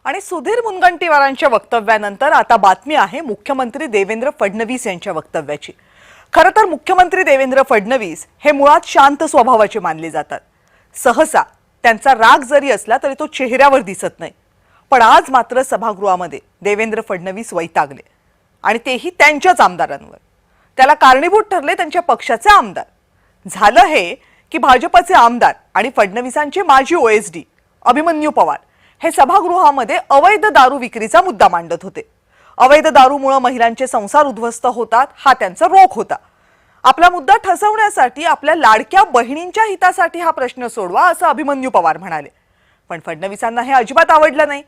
आणि सुधीर मुनगंटीवारांच्या वक्तव्यानंतर आता बातमी आहे मुख्यमंत्री देवेंद्र फडणवीस यांच्या वक्तव्याची। खरं तर मुख्यमंत्री देवेंद्र फडणवीस हे मुळात शांत स्वभावाचे मानले जातात। सहसा त्यांचा राग जरी असला तरी तो चेहऱ्यावर दिसत नाही। पण आज मात्र सभागृहामध्ये देवेंद्र फडणवीस वैतागले आणि तेही त्यांच्याच आमदारांवर। त्याला कारणीभूत ठरले त्यांच्या पक्षाचे आमदार। झालं हे की भाजपचे आमदार आणि फडणवीसांचे माजी ओएसडी अभिमन्यू पवार हे सभागृहामध्ये अवैध दारू विक्रीचा मुद्दा मांडत होते। अवैध दारूमुळे महिलांचे संसार उद्ध्वस्त होतात हा त्यांचा रोख होता। आपला मुद्दा ठसवण्यासाठी आपल्या लाडक्या बहिणींच्या हितासाठी हा प्रश्न सोडवा असं अभिमन्यू पवार म्हणाले। पण फडणवीसांना हे अजिबात आवडलं नाही,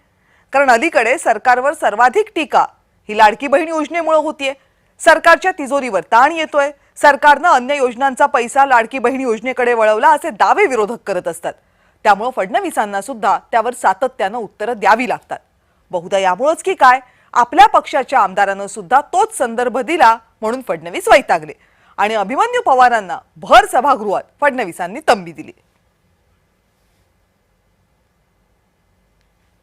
कारण अलीकडे सरकारवर सर्वाधिक टीका ही लाडकी बहीण योजनेमुळे होतीये। सरकारच्या तिजोरीवर ताण येतोय, सरकारने अन्य योजनांचा पैसा लाडकी बहीण योजनेकडे वळवला असे दावे विरोधक करत असतात। त्यामुळे फडणवीसांना सुद्धा त्यावर सातत्याने उत्तरे द्यावी लागतात। बहुधा यामुळेच की काय आपल्या पक्षाच्या आमदारांना सुद्धा तोच संदर्भ दिला म्हणून फडणवीस वैतागले आणि अभिमन्यू पवारांना भर सभागृहात फडणवीसांनी तंबी दिली।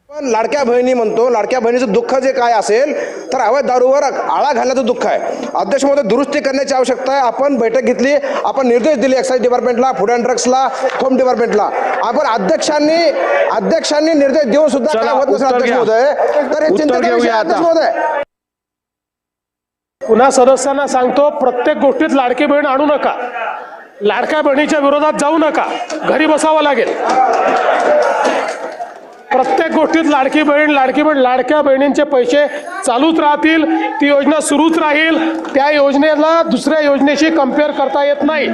पण लाडक्या बहिणी म्हणतो, लाडक्या बहिणीचं दुःख जे काय असेल तर अवैध दारूवर आळा घालण्याचं दुःख आहे। अध्यक्ष महोदय, दुरुस्ती करण्याची आवश्यकता आहे। आपण बैठक घेतली, आपण निर्देश दिले एक्साइज डिपार्टमेंटला, फूड अँड ड्रग्सला, होम डिपार्टमेंटला। आपण अध्यक्षांनी निर्देश देऊन सुद्धा काय होत नसेल अध्यक्ष महोदय, तर हे चिंतेचा विषय आहे अध्यक्ष महोदय। पुन्हा सदस्यांना सांगतो, प्रत्येक गोष्टीत लाडकी बहीण आणू नका, लाडक्या बहिणीच्या विरोधात जाऊ नका, घरी बसावं लागेल। प्रत्येक गोष्टीत लाडकी बहीण लाडक्या बहिणींचे पैसे चालूच राहतील, ती योजना सुरूच राहील। त्या योजनेला दुसऱ्या योजनेशी कंपेअर करता येत नाही।